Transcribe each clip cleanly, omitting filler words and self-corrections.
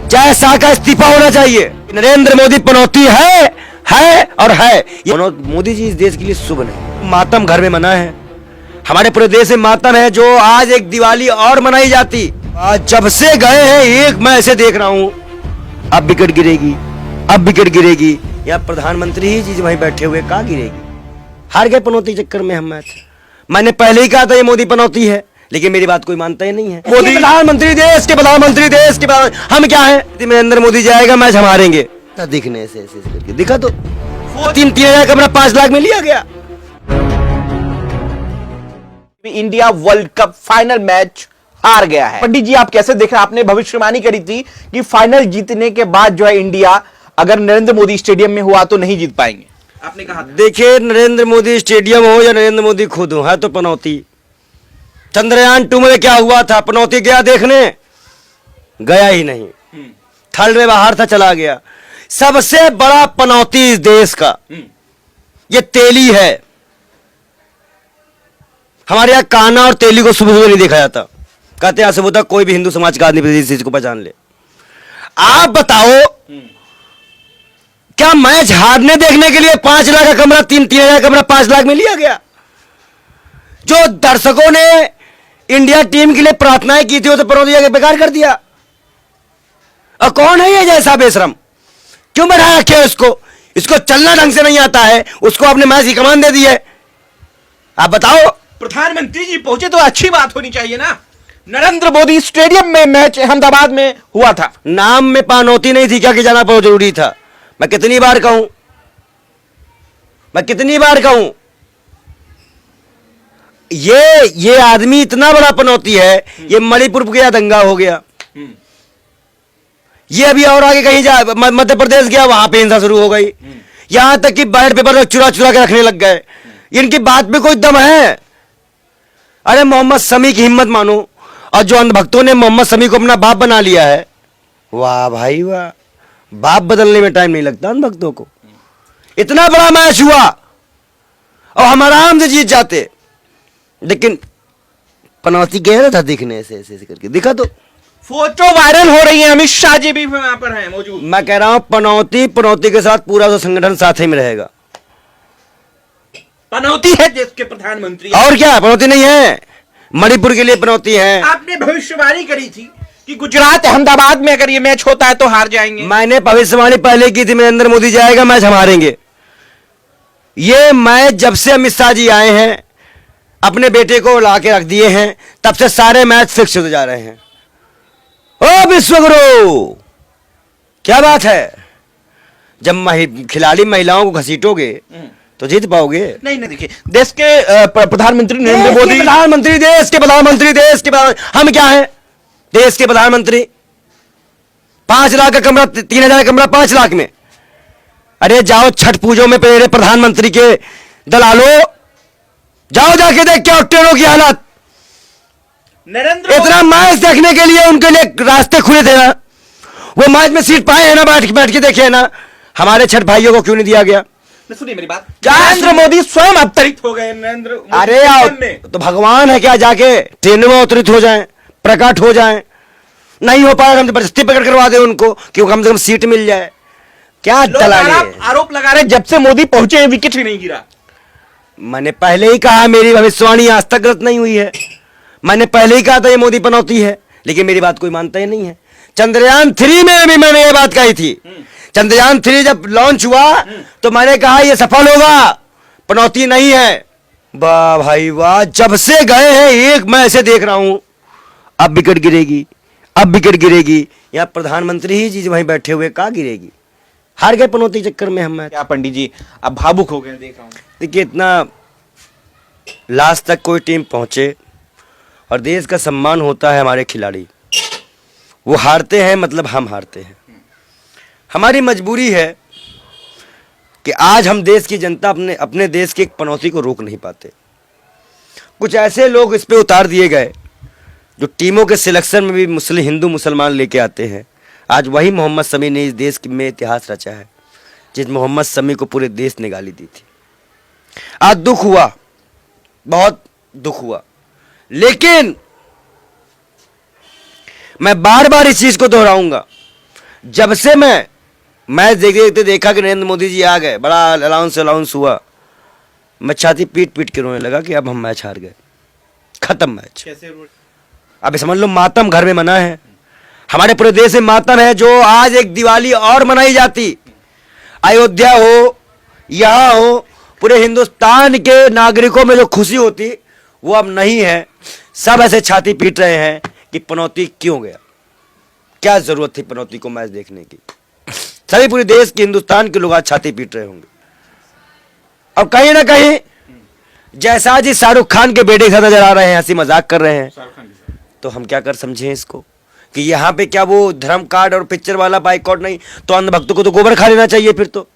चाहे शाह का इस्तीफा होना चाहिए। नरेंद्र मोदी पनौती है और है। मोदी जी इस देश के लिए शुभ नहीं। मातम घर में मना है, हमारे पूरे देश में मातम है। जो आज एक दिवाली और मनाई जाती, आज जब से गए हैं एक मैं ऐसे देख रहा हूं, अब विकेट गिरेगी, अब विकेट गिरेगी। या प्रधानमंत्री ही चीज वहीं बैठे हुए कहां गिरेगी। हार गए पनौती चक्कर में हम मैच। मैंने पहले ही कहा था ये मोदी पनौती है, लेकिन मेरी बात कोई मानता ही नहीं है। मोदी प्रधानमंत्री, देश के प्रधानमंत्री, देश के हम क्या है। नरेंद्र मोदी जाएगा मैच हम हारेंगे। दिखने से ऐसे करके दिखा तो 3,000 कमरा 5 लाख में लिया गया। India world cup final match हार गया है। पंडित जी आप कैसे देख रहे हैं? आपने भविष्यवाणी करी थी कि फाइनल जीतने के बाद जो है इंडिया अगर नरेंद्र मोदी स्टेडियम में हुआ तो नहीं जीत पाएंगे, आपने कहा। देखिए, नरेंद्र मोदी स्टेडियम हो या नरेंद्र मोदी खुद हो, है तो पनौती। चंद्रयान 2 में क्या हुआ था? पनौती गया देखने, गया ही नहीं, थल में बाहर था, चला गया। सबसे बड़ा पनौती इस देश का ये तेली है। हमारे यहां कान्हा और तेली को सुबह नहीं देखा जाता। कहते हैं सुबह तक कोई भी हिंदू समाज का आदमी इस चीज को पहचान ले। आप बताओ, क्या मैच हारने देखने के लिए 5 लाख का कमरा 3,000 कमरा 5 लाख में लिया गया? जो दर्शकों ने इंडिया टीम के लिए प्रार्थनाएं की थी वो तो पनौती के बेकार कर दिया। और कौन है ये जैसा बेशरम? क्यों बैठा रखे इसको चलना ढंग से नहीं आता है, उसको आपने मैच की कमान दे दी है। आप बताओ। प्रधानमंत्री जी पहुंचे तो अच्छी बात होनी चाहिए ना। नरेंद्र मोदी स्टेडियम में मैच अहमदाबाद में हुआ था। नाम में पनौती नहीं थी क्या कि जाना बहुत जरूरी था? मैं कितनी बार कहूं, ये आदमी इतना बड़ा पनौती है। ये मणिपुर गया दंगा हो गया, ये अभी और आगे कहीं जा मध्य प्रदेश गया, वहां पे हिंसा शुरू हो गई। यहां तक कि बैलेट पेपर चुरा चुरा के रखने लग गए। इनकी बात में कोई दम है? अरे मोहम्मद शमी की हिम्मत मानो। और जो अंधभक्तों ने मोहम्मद शमी को अपना बाप बना लिया है, वाह भाई वाह। बाप बदलने में टाइम नहीं लगता अंधभक्तों को। इतना बड़ा मैच हुआ और हम आराम से जीत जाते, लेकिन पनौती कह रहा था दिखने से ऐसे करके दिखा तो। फोटो वायरल हो रही है, अमित शाह जी भी वहां पर हैं मौजूद। मैं कह रहा हूं पनौती के साथ पूरा तो संगठन साथ ही में रहेगा। पनौती है देश के प्रधानमंत्री। और क्या पनौती नहीं है? मणिपुर के लिए पनौती है। आपने भविष्यवाणी करी थी कि गुजरात अहमदाबाद में अगर ये मैच होता है तो हार जाएंगे। मैंने भविष्यवाणी पहले की थी, नरेंद्र मोदी जाएगा मैच हम हारेंगे। ये मैच जब से अमित शाह जी आए हैं, अपने बेटे को ला के रख दिए हैं, तब से सारे मैच फिक्स होते जा रहे हैं। ओ विश्वगुरु, क्या बात है? जब खिलाड़ी महिलाओं को घसीटोगे तो जीत पाओगे? नहीं देखिए, देश के प्रधानमंत्री नरेंद्र मोदी, प्रधानमंत्री, देश के प्रधानमंत्री, हम क्या हैं? देश के प्रधानमंत्री। 5 लाख का कमरा 3,000 कमरा 5 लाख में। अरे जाओ छठ पूजो में मेरे प्रधानमंत्री के दलालो, जाओ जाके देख क्या ट्रेनों की हालत। नरेंद्र इतना मैच देखने के लिए उनके लिए रास्ते खुले थे ना, वो मैच में सीट पाए हैं ना, बैठ के देखे ना। हमारे छठ भाइयों को क्यों नहीं दिया गया? सुनिए मेरी बात, नरेंद्र मोदी स्वयं अवतरित हो गए। नरेंद्र मोदी अरे आओ तो भगवान है क्या? जाके ट्रेन में अवतरित हो जाएं, प्रकट हो जाएं। नहीं हो पाया हम जबरदस्ती पकड़ करवा दे उनको, क्योंकि कम से कम सीट मिल जाए। क्या आरोप लगा रहे जब से मोदी पहुंचे विकेट ही नहीं गिरा। मैंने पहले ही कहा, मेरी भविष्यवाणी आज तक गलत नहीं हुई है। मैंने पहले ही कहा था ये मोदी पनौती है, लेकिन मेरी बात कोई मानता ही नहीं है। चंद्रयान 3 में भी मैंने ये बात कही थी। चंद्रयान 3 जब लॉन्च हुआ तो मैंने कहा ये सफल होगा, पनौती नहीं है। वाह भाई वाह, जब से गए हैं एक मैं ऐसे देख रहा हूं, अब विकेट गिरेगी, अब विकेट गिरेगी। यहां प्रधानमंत्री ही चीज वहीं बैठे हुए कहां गिरेगी। हार गए पनौती चक्कर में हम मैच। क्या पंडित जी अब भावुक हो गए देख रहा हूं। देखिए, इतना लास्ट तक कोई टीम पहुंचे और देश का सम्मान होता है, हमारे खिलाड़ी वो हारते हैं, मतलब हम हारते हैं। हमारी मजबूरी है कि आज हम देश की जनता अपने देश की एक पनौती को रोक नहीं पाते। कुछ ऐसे लोग इस पे उतार दिए गए जो टीमों के सिलेक्शन में भी हिंदू मुसलमान लेके आते हैं। आज वही मोहम्मद शमी ने इस देश में इतिहास रचा है, जिस मोहम्मद शमी को पूरे देश ने गाली दी थी। आज दुख हुआ, बहुत दुख हुआ, लेकिन मैं बार बार इस चीज को दोहराऊंगा, जब से मैं मैच देखते देखते देखा कि नरेंद्र मोदी जी आ गए, बड़ा अलाउंस हुआ, मैं छाती पीट पीट के रोने लगा कि अब हम मैच हार गए, खत्म मैच। कैसे अब समझ लो मातम घर में मना है। हमारे पूरे देश में मातम है, जो आज एक दिवाली और मनाई जाती, अयोध्या हो, यहां हो, पूरे हिंदुस्तान के नागरिकों में जो खुशी होती वो अब नहीं है। सब ऐसे छाती पीट रहे हैं कि पनौती क्यों गया, क्या जरूरत थी पनौती को मैच देखने की। सभी पूरे देश के हिंदुस्तान के लोग आज छाती पीट रहे होंगे। और कहीं ना कहीं जैसा जी शाहरुख खान के बेटे के साथ नजर आ रहे हैं, हंसी मजाक कर रहे हैं, तो हम क्या कर समझें इसको कि यहाँ पे क्या वो धर्म कार्ड और पिक्चर वाला बाइकआउट नहीं, तो अंधभक्तों को तो गोबर खा लेना चाहिए फिर तो।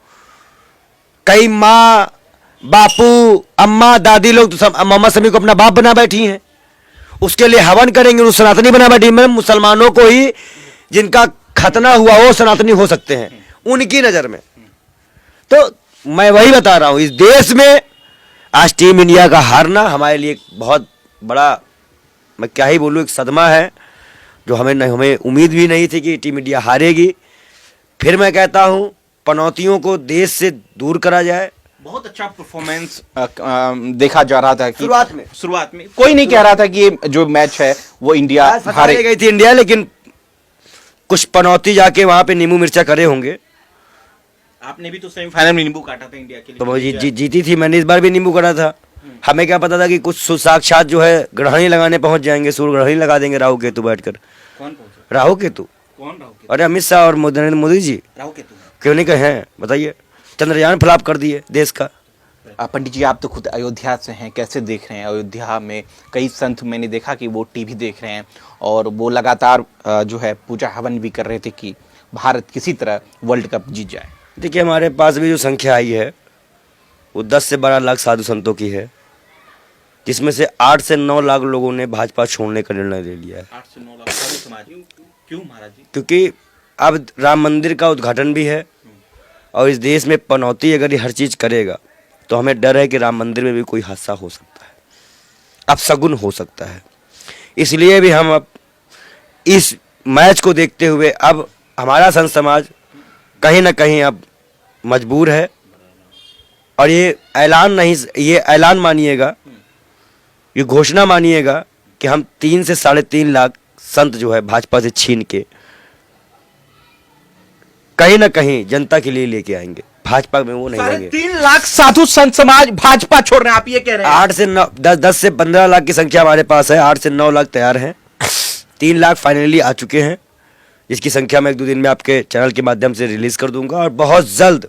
कई माँ बापू अम्मा दादी लोग तो सब मोहम्मद शमी को अपना बाप बना बैठी हैं, उसके लिए हवन करेंगे, उस सनातनी बना बैठी। मैं मुसलमानों को ही जिनका खतना हुआ वो सनातनी हो सकते हैं उनकी नजर में। तो मैं वही बता रहा हूं, इस देश में आज टीम इंडिया का हारना हमारे लिए एक बहुत बड़ा, मैं क्या ही बोलूं, एक सदमा है जो हमें उम्मीद भी नहीं थी कि टीम इंडिया हारेगी। फिर मैं कहता हूं पनौतियों को देश से दूर करा जाए। बहुत अच्छा परफॉर्मेंस देखा जा रहा था कि शुरुआत में कोई नहीं कह रहा था कि ये जो मैच है वो इंडिया हारे गई थी इंडिया, लेकिन कुछ पनौती जाके वहां पे नींबू मिर्चा करे होंगे। आपने भी तो सेमीफाइनल में नींबू काटा था इंडिया के लिए, तो वो जीती थी, मैंने इस बार भी नींबू काटा था। हमें क्या पता था कि कुछ साक्षात जो है ग्रहणी लगाने पहुंच जाएंगे, सूर्य ग्रहणी लगा देंगे राहु केतु बैठकर। कौन पहुंचा? राहु केतु। कौन राहु केतु? अरे अमित शाह और नरेंद्र मोदी जी। राहु केतु क्यों नहीं कहे हैं बताइए, चंद्रयान फ्लॉप कर दिए देश का। पंडित जी आप तो खुद अयोध्या से हैं, कैसे देख रहे हैं अयोध्या में कई संत, मैंने देखा कि वो टीवी देख रहे हैं और वो लगातार जो है पूजा हवन भी कर रहे थे कि भारत किसी तरह वर्ल्ड कप जीत जाए। देखिए हमारे पास भी जो संख्या आई है वो 10 से 12 लाख साधु संतों की है, जिसमें से 8 से 9 लाख लोगों ने भाजपा छोड़ने का निर्णय ले लिया है। 8 से 9 लाख साधु समाज। क्यों महाराज जी? क्योंकि अब राम मंदिर का उद्घाटन भी है और इस देश में पनौती अगर ये हर चीज करेगा तो हमें डर है कि राम मंदिर में भी कोई हादसा हो सकता है, अपशगुन हो सकता है। इसलिए भी हम अब इस मैच को देखते हुए अब हमारा संत समाज कहीं ना कहीं अब मजबूर है और ये ऐलान मानिएगा, ये घोषणा मानिएगा कि हम 3 से 3.5 लाख संत जो है भाजपा से छीन के कहीं ना कहीं जनता के लिए लेके आएंगे, भाजपा में वो नहीं रहेंगे। 3 लाख साधु संत समाज भाजपा छोड़ रहे हैं, आप ये कह रहे हैं? 8 से 9 10 से 15 लाख की संख्या हमारे पास है, 8 से 9 लाख तैयार हैं, 3 लाख फाइनली आ चुके हैं, जिसकी संख्या मैं 1-2 दिन में आपके चैनल के माध्यम से रिलीज कर दूंगा। और बहुत जल्द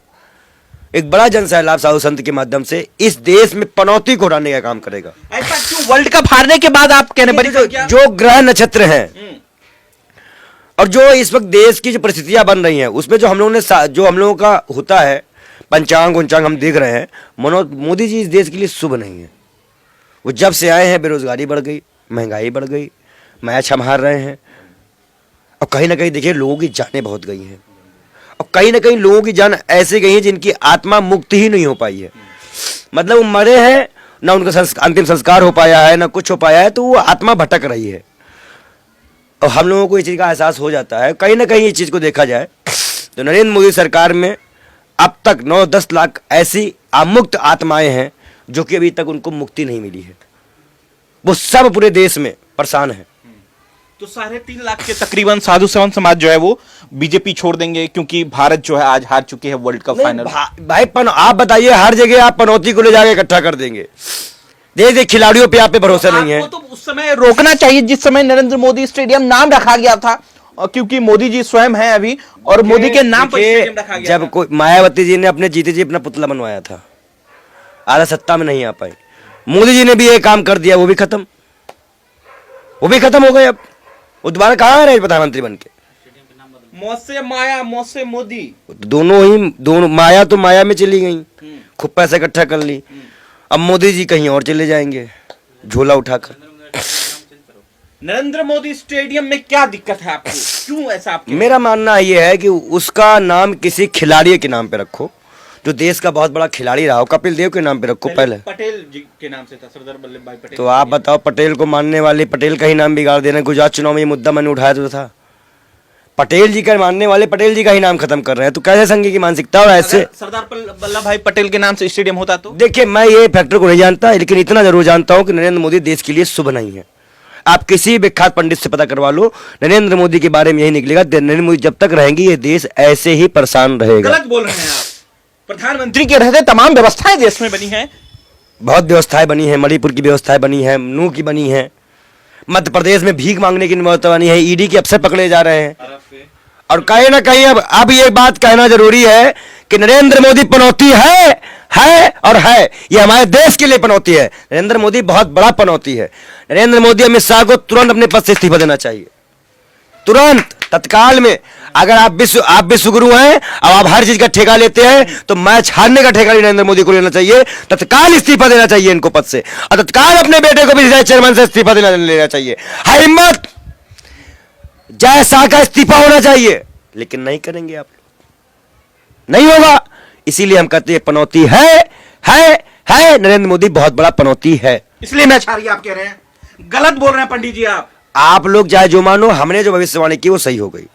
एक बड़ा जन सैलाब साधु संत के माध्यम से इस देश में पनौती को हटाने का काम करेगा। ऐसा क्यों? वर्ल्ड कप हारने के बाद आप कहने बड़ी जो ग्रह नक्षत्र हैं और जो इस वक्त देश की जो परिस्थितियां बन रही हैं उसमें जो हम लोगों का होता है पंचांग हम देख रहे हैं, मोदी जी इस देश के लिए शुभ नहीं है। वो जब से आए हैं बेरोजगारी बढ़ गई, महंगाई बढ़ गई, मैच हम हार रहे हैं और कहीं ना कहीं देखिए लोगों की जानें बहुत गई हैं और कहीं ना कहीं लोगों की जान ऐसे गई है जिनकी आत्मा मुक्त ही नहीं हो पाई है। मतलब वो मरे हैं ना, उनका अंतिम संस्कार हो पाया है ना कुछ हो पाया है, तो वो आत्मा भटक रही है और हम लोगों को इस चीज़ का एहसास हो जाता है। कहीं ना कहीं इस चीज़ को देखा जाए तो नरेंद्र मोदी सरकार में अब तक 9-10 लाख ऐसी अमुक्त आत्माएं हैं जो कि अभी तक उनको मुक्ति नहीं मिली है, वो सब पूरे देश में परेशान है। तो 3.5 लाख के तकरीबन साधु संत समाज जो है वो बीजेपी छोड़ देंगे क्योंकि भारत जो है आज हार चुकी है वर्ल्ड कप फाइनल। भाई आप बताइए, हर जगह आप पनौती को ले जाके इकट्ठा कर देंगे, देख खिलाड़ियों पे आप पे भरोसा नहीं है। तो उस समय रोकना चाहिए जिस समय नरेंद्र मोदी स्टेडियम नाम रखा गया था, क्योंकि मोदी जी स्वयं हैं अभी और मोदी के नाम पर स्टेडियम रखा गया। जब कोई मायावती जी ने अपने जीते जी अपना पुतला बनवाया था, आला सत्ता में नहीं आ पाई, मोदी जी ने भी ये काम कर दिया, वो भी खत्म हो गए। अब वो दोबारा कहाँ आ रहे प्रधानमंत्री बन के? मौसे माया मौसे मोदी, दोनों माया तो माया में चली गई, खूब पैसा इकट्ठा कर ली। अब मोदी जी कहीं और चले जाएंगे झोला उठाकर। नरेंद्र मोदी स्टेडियम में क्या दिक्कत है आपको? क्यों ऐसा आपके? मेरा मानना यह है कि उसका नाम किसी खिलाड़ी के नाम पे रखो, जो देश का बहुत बड़ा खिलाड़ी रहा हो, कपिल देव के नाम पे रखो। पहले पटेल जी के नाम से था, सरदार वल्लभ भाई पटेल। तो आप बताओ, पटेल को मानने वाले पटेल का ही नाम बिगाड़ देना। गुजरात चुनाव में ये मुद्दा मैंने उठाया तो था, पटेल जी का मानने वाले पटेल जी का ही नाम खत्म कर रहे हैं, तो कैसे संघी की मानसिकता। और ऐसे सरदार वल्लभ भाई पटेल के नाम से स्टेडियम होता तो देखिए, मैं ये फैक्टर को नहीं जानता, लेकिन इतना जरूर जानता हूं कि नरेंद्र मोदी देश के लिए शुभ नहीं है। आप किसी विख्यात पंडित से पता करवा लो, नरेंद्र मोदी के बारे में यही निकलेगा, नरेंद्र मोदी जब तक रहेंगे ये देश ऐसे ही परेशान रहेगा। गलत बोल रहे हैं आप। प्रधानमंत्री के रहते तमाम व्यवस्थाएं देश में बनी हैं। बहुत व्यवस्थाएं बनी है, मणिपुर की व्यवस्थाएं बनी है, नू की बनी है, मध्य प्रदेश में भीख मांगने की व्यवस्था बनी है, ईडी के अफसर पकड़े जा रहे हैं। और कहीं ना कहीं अब ये बात कहना जरूरी है कि नरेंद्र मोदी पनौती है और है, ये हमारे देश के लिए पनौती है। नरेंद्र मोदी बहुत बड़ा पनौती है। नरेंद्र मोदी अमित शाह को तुरंत अपने पद से इस्तीफा देना चाहिए, तुरंत, तत्काल में। अगर आप विश्वगुरु हैं, अब आप हर चीज का ठेका लेते हैं, तो मैच हारने का ठेका भी नरेंद्र मोदी को लेना चाहिए। तत्काल इस्तीफा देना चाहिए इनको पद से, और तत्काल अपने बेटे को भी चेयरमैन से इस्तीफा लेना चाहिए। है हिम्मत, जय शाह का इस्तीफा होना चाहिए, लेकिन नहीं करेंगे आप, नहीं होगा। इसीलिए हम कहते हैं पनौती है, नरेंद्र मोदी बहुत बड़ा पनौती है। इसलिए मैच हार गया आप कह रहे हैं। गलत बोल रहे हैं पंडित जी आप। आप लोग चाहे जो मानो, हमने जो भविष्यवाणी की वो सही हो गई।